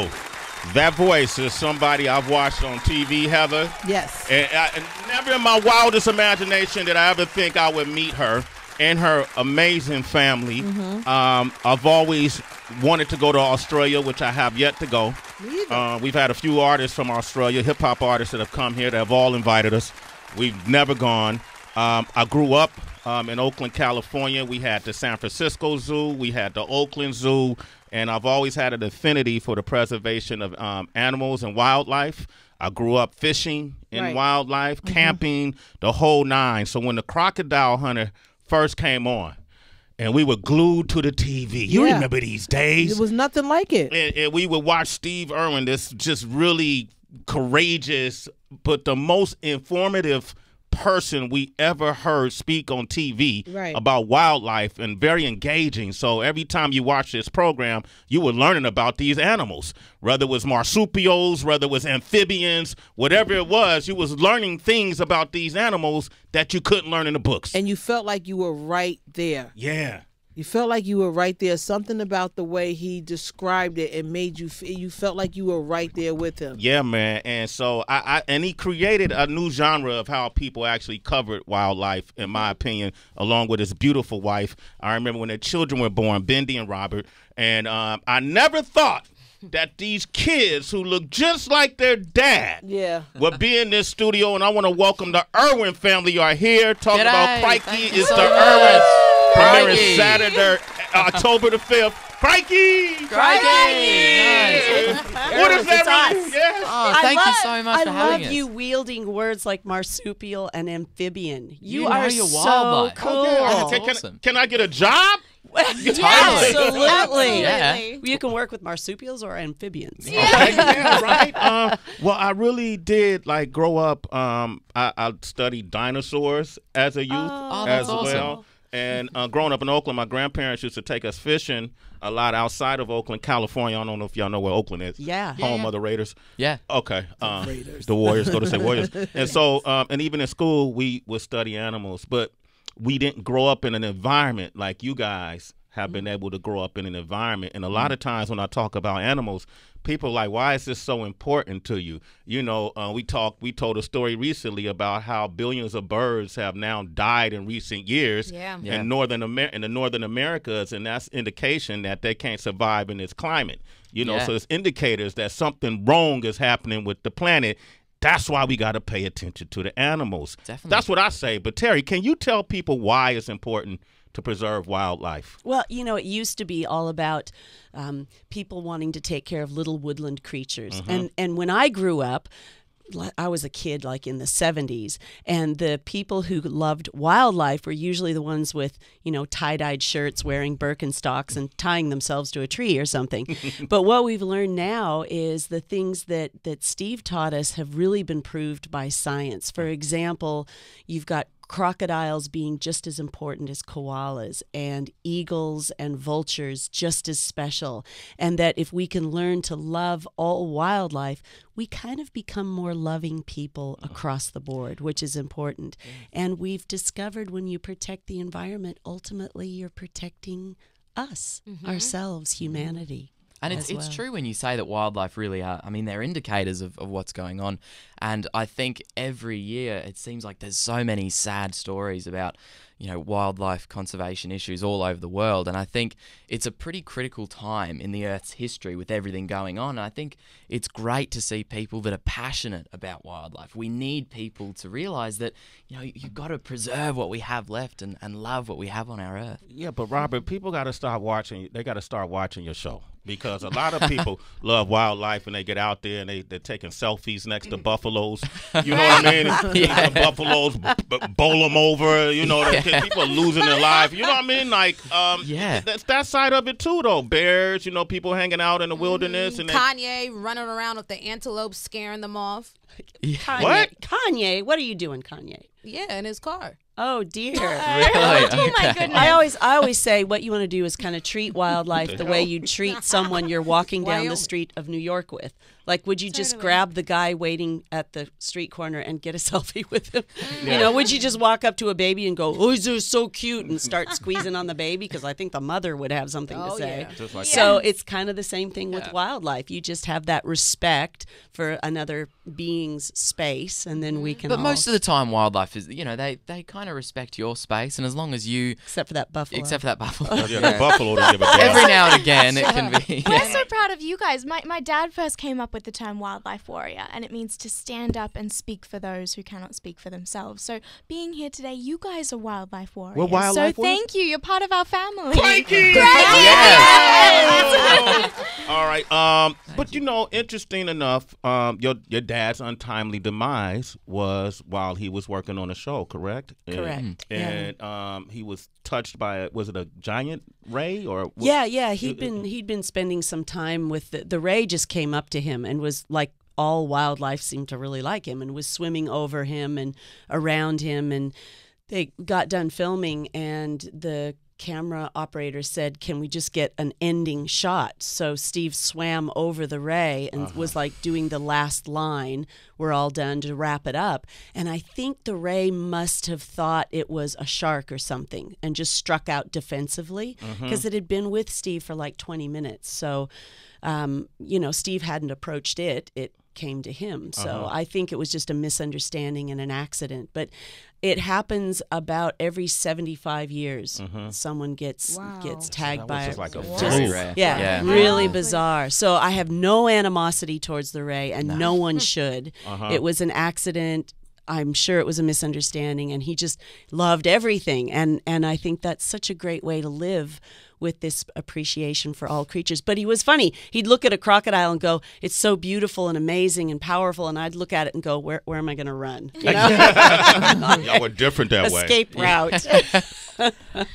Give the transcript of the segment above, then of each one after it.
know that voice is somebody I've watched on TV, Heather. Yes. And never in my wildest imagination did I ever think I would meet her and her amazing family. I've always wanted to go to Australia, which I have yet to go. We've had a few artists from Australia, hip-hop artists that have come here that have all invited us. We've never gone. I grew up in Oakland, California. We had the San Francisco Zoo. We had the Oakland Zoo. And I've always had an affinity for the preservation of animals and wildlife. I grew up fishing in wildlife, camping, the whole nine. So when the Crocodile Hunter first came on, and we were glued to the TV. You remember these days? It was nothing like it. And we would watch Steve Irwin, this just really courageous, but the most informative person we ever heard speak on TV about wildlife, and very engaging. So every time you watch this program, you were learning about these animals, whether it was marsupials, whether it was amphibians, whatever it was, you was learning things about these animals that you couldn't learn in the books. And you felt like you were right there. Yeah. You felt like you were right there. Something about the way he described it, it made you feel, you felt like you were right there with him. Yeah, man. And so and he created a new genre of how people actually covered wildlife, in my opinion, along with his beautiful wife. I remember when their children were born, Bendy and Robert, and I never thought that these kids who look just like their dad would be in this studio. And I want to welcome the Irwin family. You are here talking about Crikey. It's the Irwin. Premiering Saturday, October the 5th. Crikey! Crikey! What is that? Yes. Oh, thank you so much for having us. I love you wielding words like marsupial and amphibian. You know are your so wildlife. cool. Awesome. Can I get a job? Absolutely. Yeah. You can work with marsupials or amphibians. Right. Well, I really did grow up. I studied dinosaurs as a youth as well. And growing up in Oakland, my grandparents used to take us fishing a lot outside of Oakland, California. I don't know if y'all know where Oakland is. Yeah. Home of the Raiders. Yeah. Okay. The Warriors. Go to say Warriors. And so, and even in school, we would study animals, but we didn't grow up in an environment like you guys have been able to grow up in an environment. And a lot of times when I talk about animals, people are like, why is this so important to you? You know, we told a story recently about how billions of birds have now died in recent years in the Northern Americas, and that's indication that they can't survive in this climate. You know, so it's indicators that something wrong is happening with the planet. That's why we got to pay attention to the animals. Definitely. That's what I say. But Terry, can you tell people why it's important to preserve wildlife? Well, you know, it used to be all about people wanting to take care of little woodland creatures. And when I grew up, I was a kid like in the 70s, and the people who loved wildlife were usually the ones with, you know, tie-dyed shirts, wearing Birkenstocks and tying themselves to a tree or something. But what we've learned now is the things that Steve taught us have really been proved by science. For example, you've got crocodiles being just as important as koalas, and eagles and vultures just as special. And that if we can learn to love all wildlife, we kind of become more loving people across the board, which is important. And we've discovered when you protect the environment, ultimately you're protecting us, ourselves, humanity. And it's true when you say that wildlife really are, I mean, they're indicators of what's going on. And I think every year it seems like there's so many sad stories about, you know, wildlife conservation issues all over the world. And I think it's a pretty critical time in the Earth's history with everything going on. And I think it's great to see people that are passionate about wildlife. We need people to realize that, you know, you've got to preserve what we have left and love what we have on our Earth. Yeah, but Robert, people got to start watching. They got to start watching your show, because a lot of people love wildlife and they get out there and they're taking selfies next to buffaloes. You know what I mean? The buffaloes bowl them over. You know, people are losing their life. You know what I mean? Like, that's that side of it too, though. Bears, you know, people hanging out in the wilderness. And Kanye running around with the antelopes, scaring them off. Kanye, What? Kanye, what are you doing, Kanye? Yeah, in his car. Oh dear. Really? Oh my goodness. I always say what you want to do is kind of treat wildlife the way you treat someone you're walking down the street of New York with. Like, would you just grab the guy waiting at the street corner and get a selfie with him? Yeah. You know, would you just walk up to a baby and go, "Oh, he's so cute," and start squeezing on the baby? Because I think the mother would have something to say. Yeah. Just like So it's kind of the same thing with wildlife. You just have that respect for another being's space, and then we can. But all, most of the time, wildlife is, you know, they kind of respect your space, and as long as you, except for that buffalo. except for that buffalo, the buffalo don't give a damn. every now and again it can be. I'm so proud of you guys. My dad first came up with the term wildlife warrior, and it means to stand up and speak for those who cannot speak for themselves. So being here today, you guys are wildlife warriors. We're wildlife so warriors? thank you. You're part of our family. Crikey! Yes. All right. But you know, interesting enough, your dad's untimely demise was while he was working on a show, correct? Correct. And he was touched by was it a giant ray or? Yeah. He'd been spending some time with the ray. Just came up to him and was like, all wildlife seemed to really like him and was swimming over him and around him. And they got done filming, and the camera operator said, "Can we just get an ending shot?" So Steve swam over the ray and was like doing the last line. We're all done to wrap it up. And I think the ray must have thought it was a shark or something and just struck out defensively because it had been with Steve for like 20 minutes. So, you know, Steve hadn't approached it. It came to him. So I think it was just a misunderstanding and an accident. But it happens about every 75 years. Someone gets tagged by just like a Very rare. yeah, really bizarre. So I have no animosity towards the ray, and no one should. It was an accident. I'm sure it was a misunderstanding, and he just loved everything. And I think that's such a great way to live, with this appreciation for all creatures. But he was funny. He'd look at a crocodile and go, "It's so beautiful and amazing and powerful." And I'd look at it and go, where am I going to run? You know? Y'all were different that way. Escape route.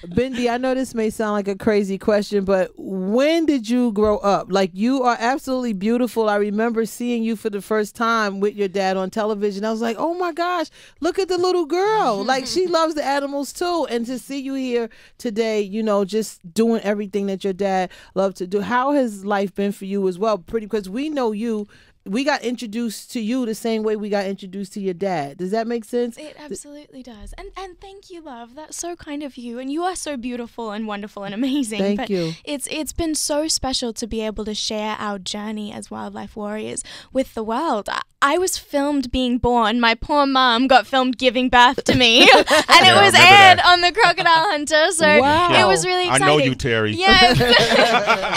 Bindi, I know this may sound like a crazy question, but when did you grow up? Like, you are absolutely beautiful. I remember seeing you for the first time with your dad on television. I was like, oh my gosh, look at the little girl. Like, she loves the animals too. And to see you here today, you know, just doing everything that your dad loved to do. How has life been for you as well? Pretty, because we know you. We got introduced to you the same way we got introduced to your dad. Does that make sense? It absolutely does. And thank you, love. That's so kind of you. And you are so beautiful and wonderful and amazing. Thank you. It's been so special to be able to share our journey as wildlife warriors with the world. I was filmed being born. My poor mom got filmed giving birth to me. And it was aired on the Crocodile Hunter. So it was really exciting. I know you, Terry. Yeah.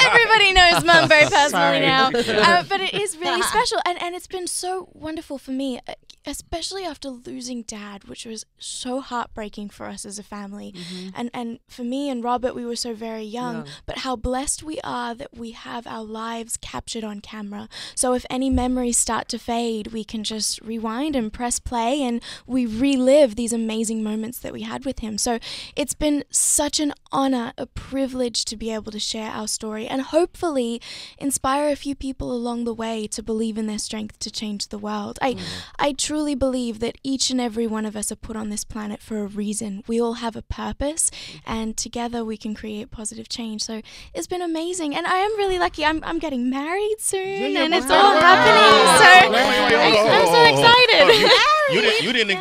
Everybody knows Mom very personally Sorry. now. But it is really special. And it's been so wonderful for me, especially after losing Dad, which was so heartbreaking for us as a family. And for me and Robert, we were so very young. But how blessed we are that we have our lives captured on camera. So if any memories start to fade, we can just rewind and press play, and we relive these amazing moments that we had with him. So it's been such an honor, a privilege to be able to share our story and hopefully inspire a few people along the way to believe in their strength to change the world. I truly believe that each and every one of us are put on this planet for a reason. We all have a purpose, and together we can create positive change. So it's been amazing, and I am really lucky. I'm getting married soon, and it's all happening. So I'm so excited.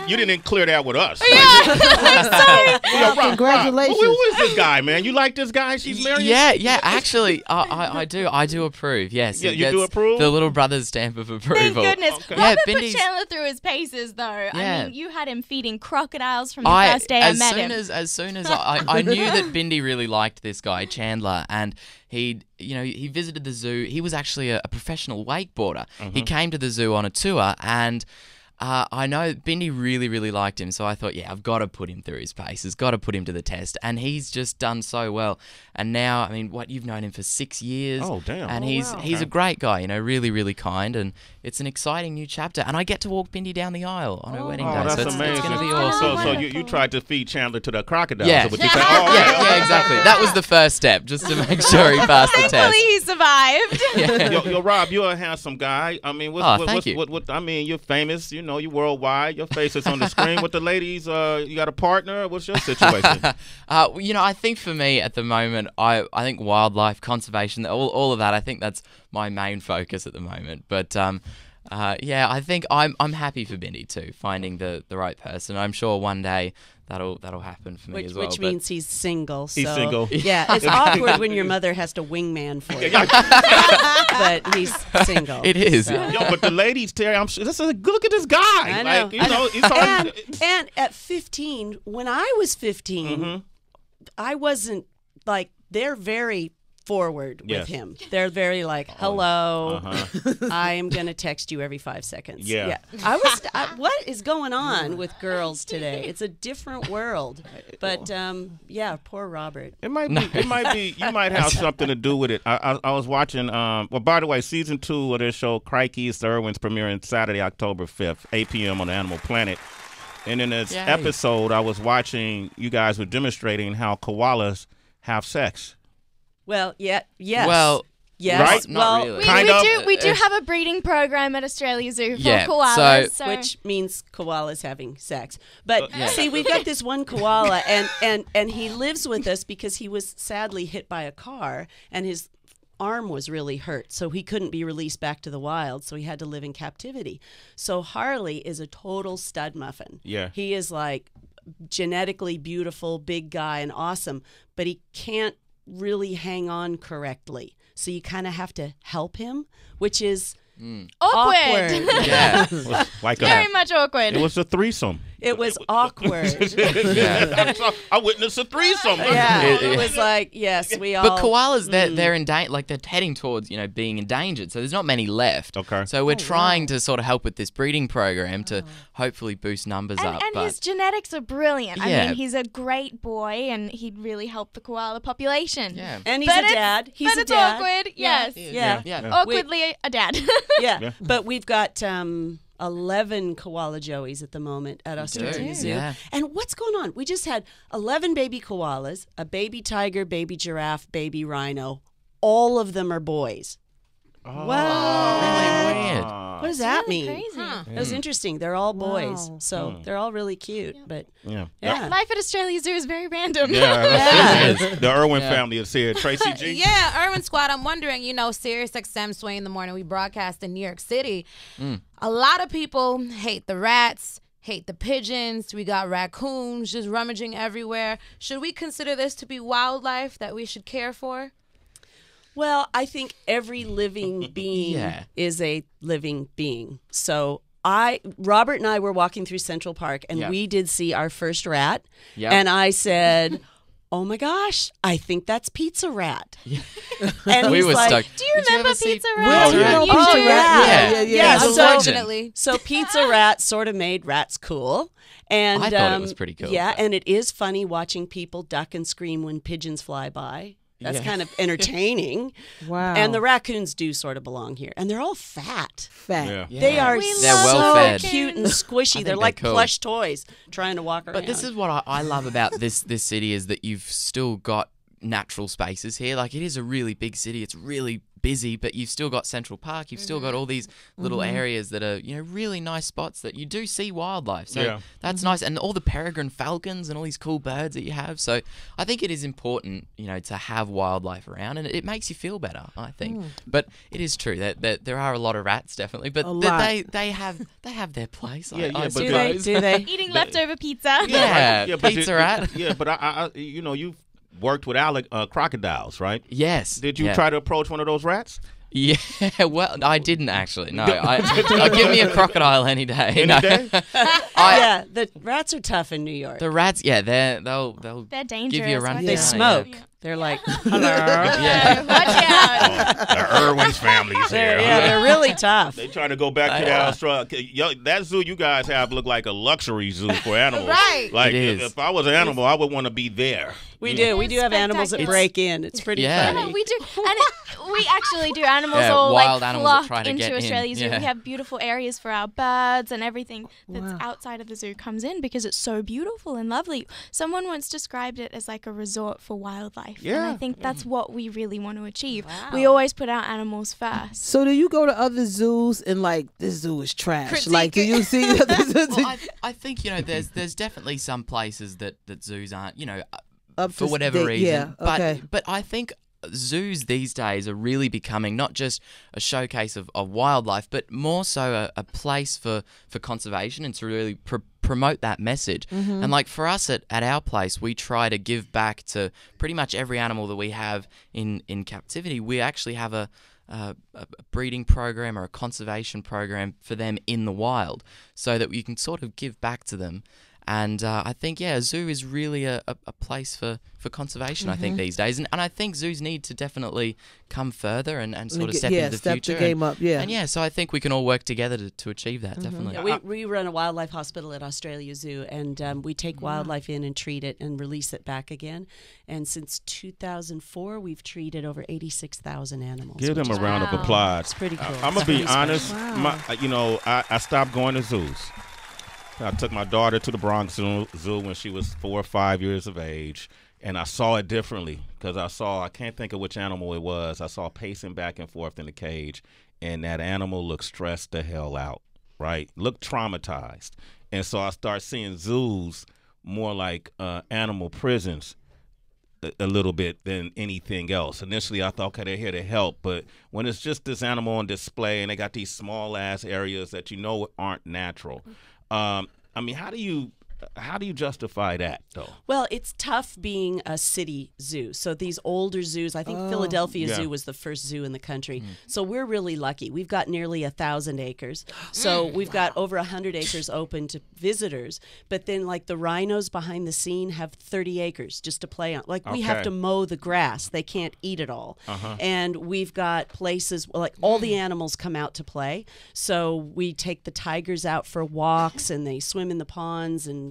You didn't clear that with us. I'm sorry. Rob, Congratulations. Who is this guy, man? You like this guy? She's married? Yeah. Actually, I do approve. Yes. Yeah, It you do gets approve? The little brother's stamp of approval. Thank goodness. Okay. Yeah, Robert put Bindi's- Chandler through his paces, though. Yeah. I mean, you had him feeding crocodiles from the first day I met him. As soon as I knew that Bindi really liked this guy Chandler, and he visited the zoo. He was actually a professional wakeboarder. He came to the zoo on a tour, and I know Bindi really, really liked him, so I thought, yeah, I've got to put him through his paces, got to put him to the test, and he's just done so well. And now, I mean, you've known him for 6 years. Oh, damn. And wow. he's a great guy, really, really kind, and it's an exciting new chapter. And I get to walk Bindi down the aisle on her wedding day, that's so it's amazing. going to be Oh, awesome. So you tried to feed Chandler to the crocodiles. Yeah. Is what you say? Yeah, exactly. That was the first step, just to make sure he passed the test. Thankfully, he survived. Yo, Rob, you're a handsome guy. I mean, thank you. I mean, you're famous. You know, you're worldwide. Your face is on the screen with the ladies. You got a partner? What's your situation? I think for me at the moment, I think wildlife conservation, all of that. I think that's my main focus at the moment. But I think I'm happy for Bindi too, finding the right person. I'm sure one day that'll happen for me as well. Which means he's single. He's single. Yeah, it's awkward when your mother has to wingman for you. But he's single. It is. So. Yo, but the ladies, Terry, I'm sure. Look at this guy. I know. Like, you know, he's already, and at 15, when I was 15, I wasn't like, they're very forward with him. They're very like, hello, I am going to text you every 5 seconds. Yeah. What is going on with girls today? It's a different world. But poor Robert. It might be. You might have something to do with it. I was watching. Well, by the way, season 2 of this show, Crikey, is the Irwin's premiering Saturday, October 5th, 8 p.m. on Animal Planet. And in this episode, I was watching. You guys were demonstrating how koalas have sex. Well, yes. Well, yes. Right? Not really. We do have a breeding program at Australia Zoo for Yeah, koalas. So. Which means koalas having sex. But see, we've got this one koala, and he lives with us because he was sadly hit by a car, and his arm was really hurt, so he couldn't be released back to the wild, so he had to live in captivity. So Harley is a total stud muffin. Yeah. He is like genetically beautiful, big guy, and awesome, but he can't really hang on correctly. So you kind of have to help him, which is awkward. Yeah. Like Very much awkward. It was a threesome. It was awkward. I witnessed a threesome. Yeah, it was like, yes, we all. But koalas, they're endangered. Like they're heading towards being endangered. So there's not many left. Okay. So we're trying to sort of help with this breeding program to hopefully boost numbers up. And but his genetics are brilliant. Yeah. I mean, he's a great boy, and he'd really help the koala population. Yeah. And he's a dad. He's but a it's dad. awkward. Yes. Yeah. Awkwardly a dad. Yeah. But we've got 11 koala joeys at the moment at Australia Zoo. Yeah. And what's going on? We just had 11 baby koalas, a baby tiger, baby giraffe, baby rhino. All of them are boys. Oh. Wow. Really weird. What does that really mean? crazy. It was interesting. They're all boys. Wow. So they're all really cute. But Yeah. Life at Australia Zoo is very random. Yeah. The Irwin family is here. Tracy G. Yeah, Irwin Squad. I'm wondering, Sirius XM Sway in the Morning. We broadcast in New York City. A lot of people hate the rats, hate the pigeons. We got raccoons just rummaging everywhere. Should we consider this to be wildlife that we should care for? well, I think every living being is a living being. So Robert and I were walking through Central Park, and we did see our first rat. And I said, oh my gosh, I think that's Pizza Rat. And we he's were like, stuck. Do you remember Pizza Rat? Well, you know, You Pizza do? Rat. Yeah. Unfortunately. So Pizza Rat sort of made rats cool. And I thought it was pretty cool. Yeah, and it is funny watching people duck and scream when pigeons fly by. That's kind of entertaining. Wow. And the raccoons do sort of belong here. And they're all fat. Fat. Yeah. They are They're so well fed. cute and squishy. They're like cool. plush toys trying to walk around. But this is what I love about this city is that you've still got natural spaces here. Like, it is a really big city. It's really busy, but you've still got Central Park. You've still got all these little areas that are, really nice spots that you do see wildlife. So that's nice. And all the peregrine falcons and all these cool birds that you have. So I think it is important, to have wildlife around, and it makes you feel better, I think. But it is true that there are a lot of rats, definitely. But they have their place. I suppose. Do they? Eating leftover pizza. Pizza Rat. Yeah, but I you've worked with crocodiles, right? Yes. Did you try to approach one of those rats? Yeah, well, I didn't actually. No, give me a crocodile any day. Any day? Yeah, the rats are tough in New York. The rats, yeah, they're dangerous. give you a run. Watch They out. smoke. Yeah. They're like, hello. Yeah. Watch out. The Irwin family's here. They're really tough. They trying to go back to the Australia. That zoo you guys have look like a luxury zoo for animals. Right. Like It is. if I was an animal, I would want to be there. We do. We do have animals that spectacular. break in. It's pretty Yeah. funny. We do, and we actually do. Animals Yeah, all wild like animals that flock try to into get in. Australia Zoo. Yeah. We have beautiful areas for our birds, and everything that's Wow. outside of the zoo comes in because it's so beautiful and lovely. Someone once described it as like a resort for wildlife, and Yeah. I think that's what we really want to achieve. We always put our animals first. So do you go to other zoos and like this zoo is trash? Critique Like do you see? Well, I think there's definitely some places that zoos aren't Up for to whatever date? reason. Yeah. Okay. But I think zoos these days are really becoming not just a showcase of wildlife, but more so a place for conservation and to really promote that message. Mm-hmm. And like for us at our place, we try to give back to pretty much every animal that we have in captivity. We actually have a breeding program or a conservation program for them in the wild so that you can sort of give back to them. And I think, a zoo is really a place for conservation, I think, these days. And I think zoos need to definitely come further and sort of step into the step future. the game up. Yeah. And so I think we can all work together to achieve that, definitely. Yeah, we run a wildlife hospital at Australia Zoo, and we take wildlife in and treat it and release it back again. And since 2004, we've treated over 86,000 animals. Give them a which is round of applause. It's pretty cool. I'm gonna It's be pretty special. honest. I stopped going to zoos. I took my daughter to the Bronx Zoo when she was 4 or 5 years of age, and I saw it differently because I can't think of which animal it was. I saw pacing back and forth in the cage, and that animal looked stressed the hell out, right? Looked traumatized. And so I start seeing zoos more like animal prisons a little bit than anything else. Initially, I thought, okay, they're here to help, but when it's just this animal on display and they got these small-ass areas that aren't natural, I mean, how do you justify that, though? Well, it's tough being a city zoo. So these older zoos, I think Philadelphia Yeah. Zoo was the first zoo in the country. So we're really lucky. We've got nearly 1,000 acres. So we've got over 100 acres open to visitors. But then, like, the rhinos behind the scene have 30 acres just to play on. Like, we have Okay. to mow the grass. They can't eat it all. And we've got places, like, all the animals come out to play. So we take the tigers out for walks, and they swim in the ponds and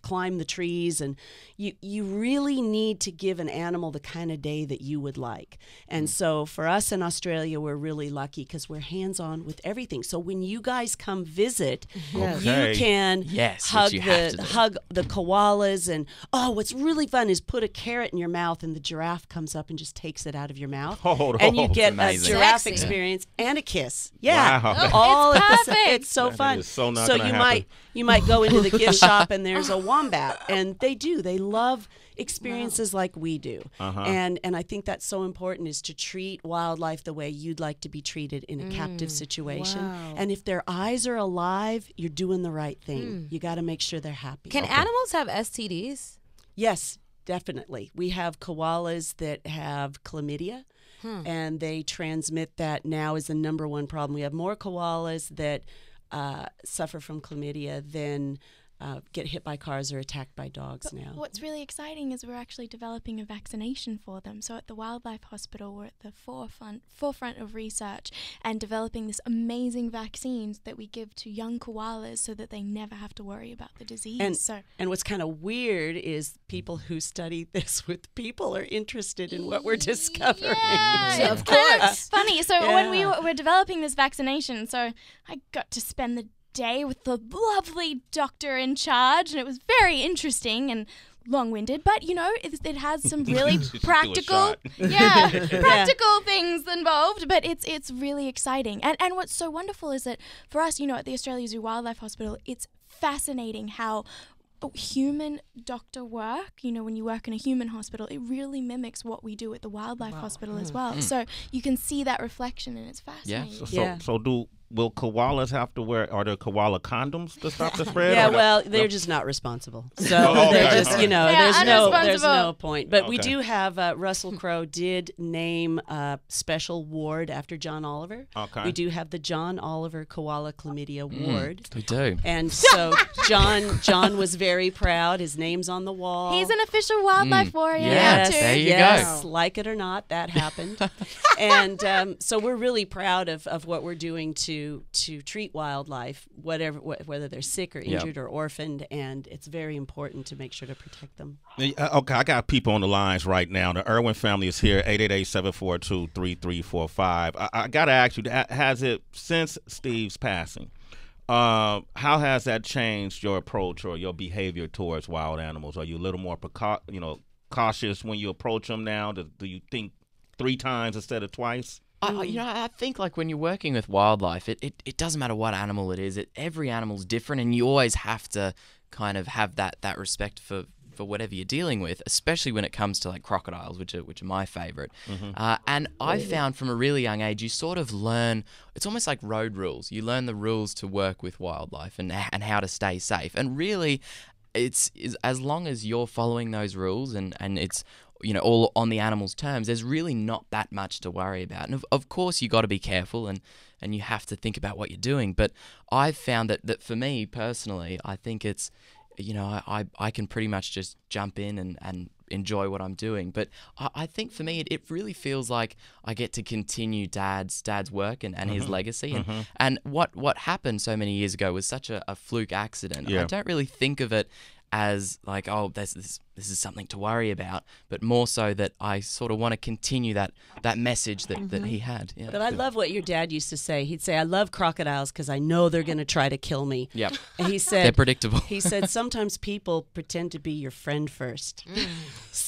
climb the trees, and you really need to give an animal the kind of day that you would like. And so for us in Australia, we're really lucky because we're hands-on with everything. So when you guys come visit, Okay. you can Yes, hug which you have to do. the koalas, and what's really fun is put a carrot in your mouth and the giraffe comes up and just takes it out of your mouth, and you get a amazing. giraffe Sexy. experience and a kiss. Yeah, Wow. all It's at the perfect. It's so That fun. is so not so gonna you happen. might go into the gift shop and there's a wombat, and they love experiences like we do. And I think that's so important, is to treat wildlife the way you'd like to be treated in a captive situation. Wow. And if their eyes are alive, you're doing the right thing. You got to make sure they're happy. Can animals have STDs? Yes, definitely. We have koalas that have chlamydia, and they transmit that now is the number one problem. We have more koalas that suffer from chlamydia than get hit by cars or attacked by dogs now. What's really exciting is we're actually developing a vaccination for them. So at the Wildlife Hospital, we're at the forefront of research and developing this amazing vaccines that we give to young koalas so that they never have to worry about the disease. And what's kind of weird is people who study this with people are interested in what we're discovering. Yeah, Of it's kind of course. funny. So when we Yeah. were developing this vaccination, so I got to spend the day with the lovely doctor in charge, and it was very interesting and long-winded, but it has some really practical practical things involved, but it's really exciting. And what's so wonderful is that for us, at the Australia Zoo Wildlife Hospital, it's fascinating how human doctor work, when you work in a human hospital, it really mimics what we do at the wildlife hospital as well. So you can see that reflection, and it's fascinating. So do will koalas have to wear? Are there koala condoms to stop the spread? Yeah, or well, no? they're just not responsible. So Oh, okay. they're just, you know, Yeah, there's no point. But we Okay. do have Russell Crowe did name a special ward after John Oliver. Okay. We do have the John Oliver Koala Chlamydia Ward. We do. And so John was very proud. His name's on the wall. He's an official wildlife warrior. Yeah, now, too. there you yes, go. like it or not, that happened. And so we're really proud of what we're doing to treat wildlife, whether they're sick or injured or orphaned, and it's very important to make sure to protect them. Okay, I got people on the lines right now. The Irwin family is here, 888-742-3345. I got to ask you, has it, since Steve's passing, how has that changed your approach or your behavior towards wild animals? Are you a little more cautious when you approach them now? Do you think 3 times instead of twice? I think like when you're working with wildlife, it doesn't matter what animal it is. Every animal's different, and you always have to kind of have that respect for whatever you're dealing with, especially when it comes to like crocodiles, which are my favorite. And I found from a really young age, you sort of learn. It's almost like road rules. You learn the rules to work with wildlife and how to stay safe. And really, it's as long as you're following those rules and it's all on the animal's terms, there's really not that much to worry about. And of course, you got to be careful and you have to think about what you're doing. But I've found that for me personally, I think it's, I can pretty much just jump in and enjoy what I'm doing. But I think for me, it really feels like I get to continue Dad's work and his legacy. And what happened so many years ago was such a fluke accident. Yeah. I don't really think of it as like, oh, this is something to worry about, but more so that I sort of want to continue that message that he had. Yeah. But I love what your dad used to say. He'd say, I love crocodiles because I know they're going to try to kill me. Yep. And he said, They're predictable. He said, sometimes people pretend to be your friend first.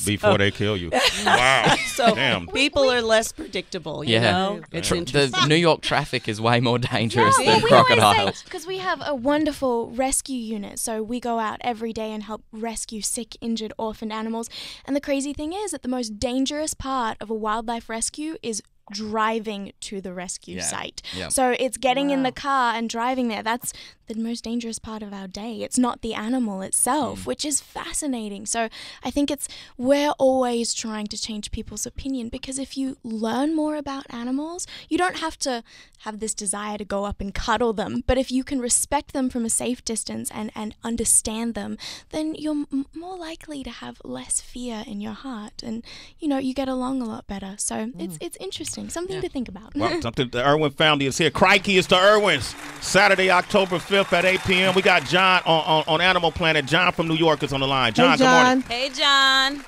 Before they kill you. Wow. So Damn. people are less predictable, you know? It's interesting. The New York traffic is way more dangerous Yeah, than we always crocodiles. say, because we have a wonderful rescue unit, so we go out every day and help rescue sick, injured, orphaned animals. And the crazy thing is that the most dangerous part of a wildlife rescue is driving to the rescue site. Yeah. So it's getting in the car and driving there. That's the most dangerous part of our day. It's not the animal itself, which is fascinating. So I think we're always trying to change people's opinion, because if you learn more about animals, you don't have to have this desire to go up and cuddle them. But if you can respect them from a safe distance and understand them, then you're more likely to have less fear in your heart, and you get along a lot better. So it's interesting, something to think about. Well, the Irwin family is here. Crikey is the Irwins. Saturday, October 5th at 8 p.m. We got John on Animal Planet. John from New York is on the line. John, Hey, John. good morning. Hey, John.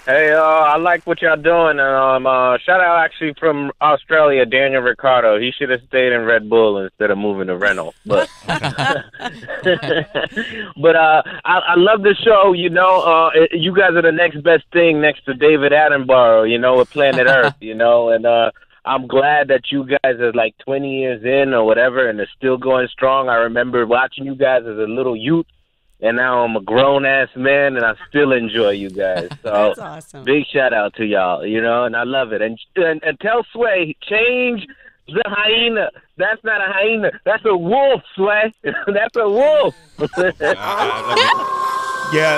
Hey, I like what y'all doing. Shout out actually from Australia, Daniel Ricciardo. He should have stayed in Red Bull instead of moving to Renault. But, I love the show. You guys are the next best thing next to David Attenborough, with Planet Earth, and I'm glad that you guys are like 20 years in or whatever and are still going strong. I remember watching you guys as a little youth. And now I'm a grown-ass man, and I still enjoy you guys. So That's awesome. Big shout-out to y'all, and I love it. And tell Sway, change the hyena. That's not a hyena. That's a wolf, Sway. That's a wolf. Yeah.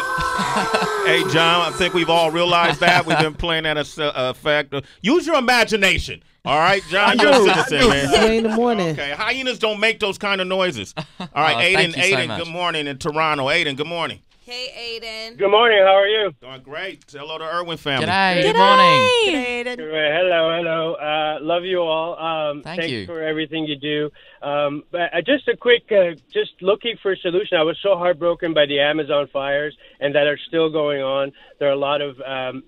Hey, John, I think we've all realized that. We've been playing that effect. Use your imagination. All right, John, you're a citizen, man. Sway in the morning. Okay, hyenas don't make those kind of noises. All right, thank you so Aiden, much. good morning in Toronto. Aiden, good morning. Hey, Aiden. Good morning. How are you? Doing great. Say hello to Irwin family. G'day. Good morning. Hello. Love you all. Thank thanks you. for everything you do. But just a quick, just looking for a solution. I was so heartbroken by the Amazon fires and that are still going on. There are a lot of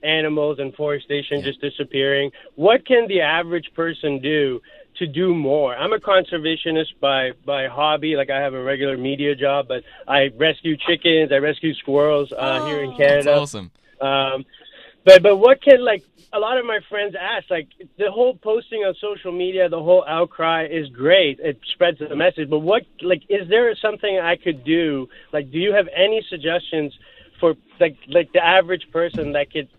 animals and forestation just disappearing. What can the average person do to do more? I'm a conservationist by hobby. Like, I have a regular media job, but I rescue chickens, I rescue squirrels here in Canada. That's awesome. But what can, like, a lot of my friends ask, like, the whole posting on social media, the whole outcry is great. It spreads the message. But what, like, is there something I could do? Like, do you have any suggestions for, like the average person that could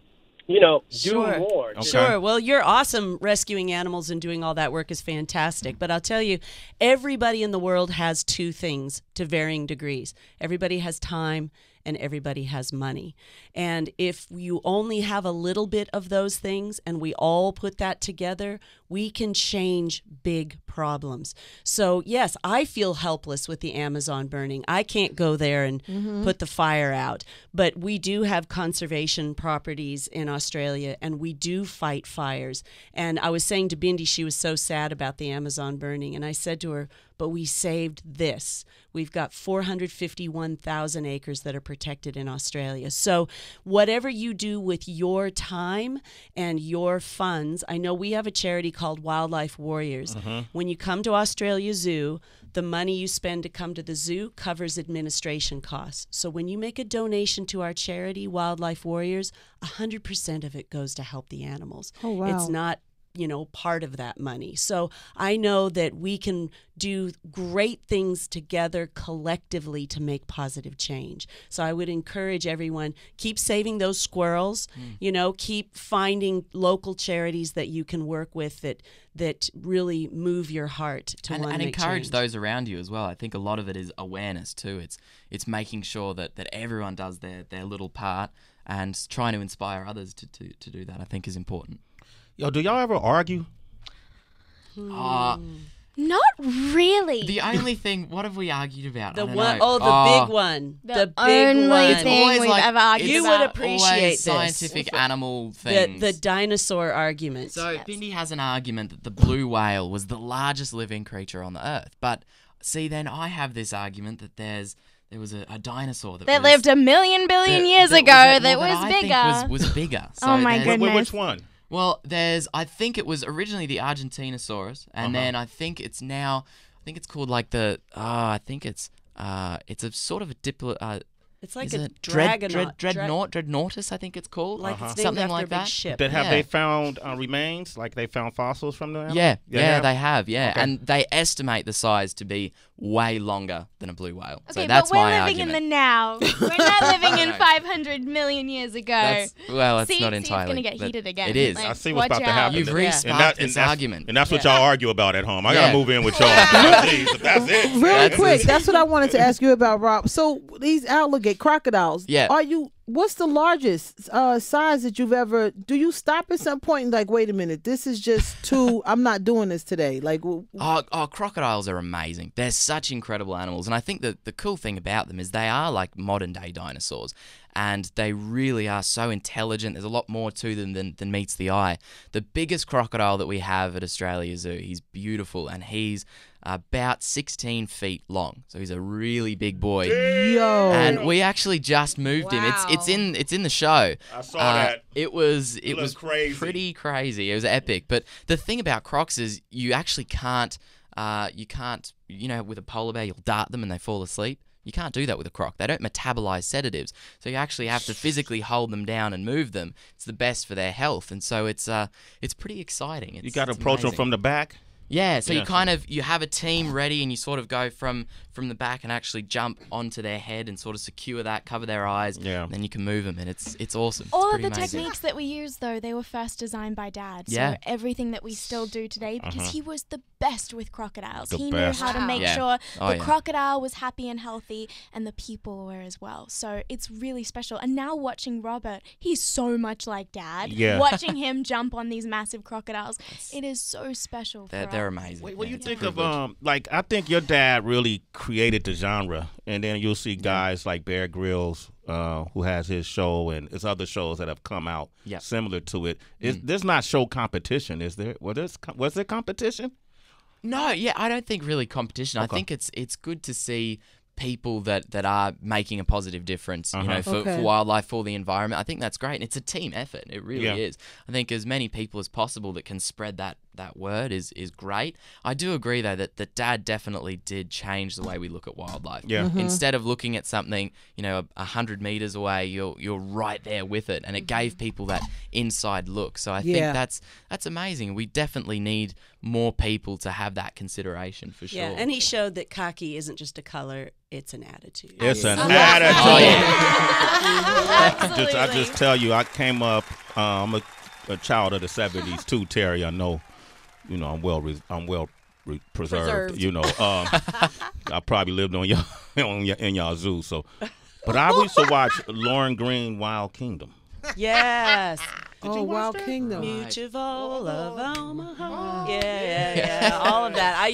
do more. Okay. Sure. Well, you're awesome rescuing animals and doing all that work is fantastic. But I'll tell you, everybody in the world has two things to varying degrees. Everybody has time and everybody has money. And if you only have a little bit of those things and we all put that together, we can change big problems. So, yes, I feel helpless with the Amazon burning. I can't go there and put the fire out. But we do have conservation properties in Australia and we do fight fires. And I was saying to Bindi, she was so sad about the Amazon burning. And I said to her, but we saved this. We've got 451,000 acres that are protected in Australia. So whatever you do with your time and your funds, I know we have a charity called Wildlife Warriors. When you come to Australia Zoo, the money you spend to come to the zoo covers administration costs. So when you make a donation to our charity, Wildlife Warriors, 100% of it goes to help the animals. Oh, wow. It's not part of that money. So I know that we can do great things together collectively to make positive change. So I would encourage everyone, keep saving those squirrels, keep finding local charities that you can work with that really move your heart to want to and make encourage change. those around you as well. I think a lot of it is awareness too. It's making sure that everyone does their little part and trying to inspire others to do that, I think, is important. Yo, do y'all ever argue? Not really. The only thing, what have we argued about? The I don't one, know. big one. The big only one. thing we've ever argued You about. would appreciate always this. scientific animal things. The dinosaur argument. So Bindi has an argument that the blue whale was the largest living creature on the earth. But see, then I have this argument that there was a dinosaur that lived a million billion years ago that was bigger. Was bigger. So Oh my goodness. Which one? Well, I think it was originally the Argentinosaurus, and then I think it's called like it's a sort of a it's like a dragon. Dreadnoughtus, I think it's called. Like it's named something after like a big that. ship. That have they found remains? Like they found fossils from the animal? Yeah, they have. Yeah, Okay. and they estimate the size to be way longer than a blue whale. Okay, So that's but we're my living argument. in the now. We're not living in 500 million years ago. It's not See, entirely. it's going to get but heated again. it is. I see what's watch about to out. happen. You've re-sparked this argument. And that's what y'all argue about at home. I got Yeah. to move in with y'all. Jeez, that's it. Really That's quick, it. that's what I wanted to ask you about, Rob. So these alligator crocodiles, Yeah. what's the largest size that you've ever, do you stop at some point and like, wait a minute, this is just too, I'm not doing this today. Like, Crocodiles are amazing. They're such incredible animals. And I think that the cool thing about them is they are like modern day dinosaurs. And they really are so intelligent. There's a lot more to them than meets the eye. The biggest crocodile that we have at Australia Zoo, he's beautiful and he's about 16 feet long. So he's a really big boy. yo. And we actually just moved him. It's in the show. I saw that. It was crazy. pretty crazy. It was epic. But the thing about crocs is you actually can't with a polar bear you'll dart them and they fall asleep. You can't do that with a croc. They don't metabolize sedatives. So you actually have to physically hold them down and move them. It's the best for their health. And so it's pretty exciting. You got to approach them from the back. Yeah, so Yeah. you have a team ready and you sort of go from the back and actually jump onto their head and sort of secure that, cover their eyes, and then you can move them and it's awesome. All it's of the pretty amazing. techniques that we use, though, they were first designed by Dad. Yeah. So everything that we still do today, because he was the best with crocodiles. The He best. knew how to make Yeah. sure Oh, the yeah. crocodile was happy and healthy and the people were as well. So it's really special. And now watching Robert, he's so much like Dad. Yeah. Watching him jump on these massive crocodiles, it is so special for They're us. amazing. What do you It's a think of privilege. I think your dad really created the genre, and then you'll see guys like Bear Grylls, who has his show and his other shows that have come out similar to it. There's not show competition, is there? Was there competition? No, yeah, I don't think really competition. Okay. I think it's good to see people that are making a positive difference, for wildlife, for the environment. I think that's great. And it's a team effort. It really is. I think as many people as possible that can spread that that word is great. I do agree though that Dad definitely did change the way we look at wildlife. Yeah. Instead of looking at something, 100 meters away, you're right there with it, and it gave people that inside look. So I think that's amazing. We definitely need more people to have that consideration for sure. Yeah, and he showed that khaki isn't just a color; it's an attitude. It's an attitude. Oh, I just tell you, I came up. I'm a child of the '70s too, Terry. I know. I'm well preserved. I probably lived on in y'all zoo. So, but I used to watch Lauren Green Wild Kingdom. Yes. Wild Kingdom. Mutual of Omaha. Yeah. All of that. I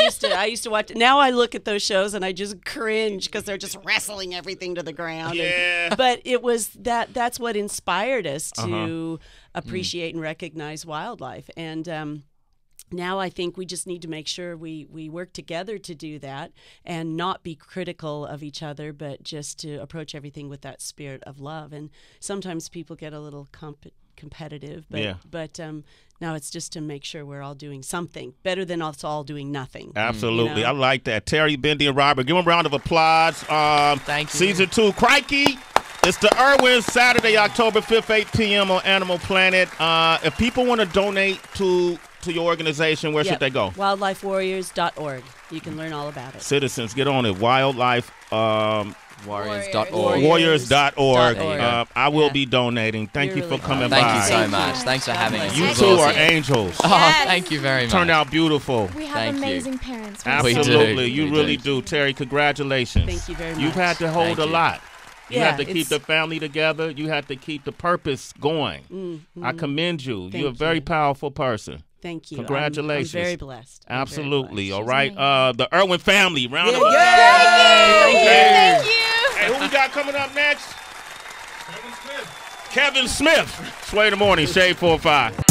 used to watch. Now I look at those shows and I just cringe because they're just wrestling everything to the ground. Yeah. But it was that's what inspired us to appreciate and recognize wildlife. And now I think we just need to make sure we work together to do that and not be critical of each other, but just to approach everything with that spirit of love. And sometimes people get a little competitive, but now it's just to make sure we're all doing something better than us all doing nothing. Absolutely. I like that. Terry, Bendy, and Robert, give them a round of applause. Thank you. Season 2, Crikey. It's the Irwin, Saturday, October 5th, 8 p.m. on Animal Planet. If people want to donate to your organization, where should they go? WildlifeWarriors.org. You can learn all about it. Citizens, get on it. Wildlife Warriors.org. Warriors.org. I will be donating. Thank you for coming by. Thank you so much. Thanks for having us. You two are angels. Oh, thank you very much. Turned out beautiful. We have amazing parents. Absolutely. You We really do. do. Terry, congratulations. Thank you very much. You've had to hold a lot. You Yeah, have to keep the family together. You have to keep the purpose going. I commend you. You're a very powerful person. Thank you. Congratulations. I'm very blessed. Absolutely. All right. The Irwin family. Round of applause. Thank you. Hey, who we got coming up next? Kevin Smith. Sway in the morning. Shade 4-5.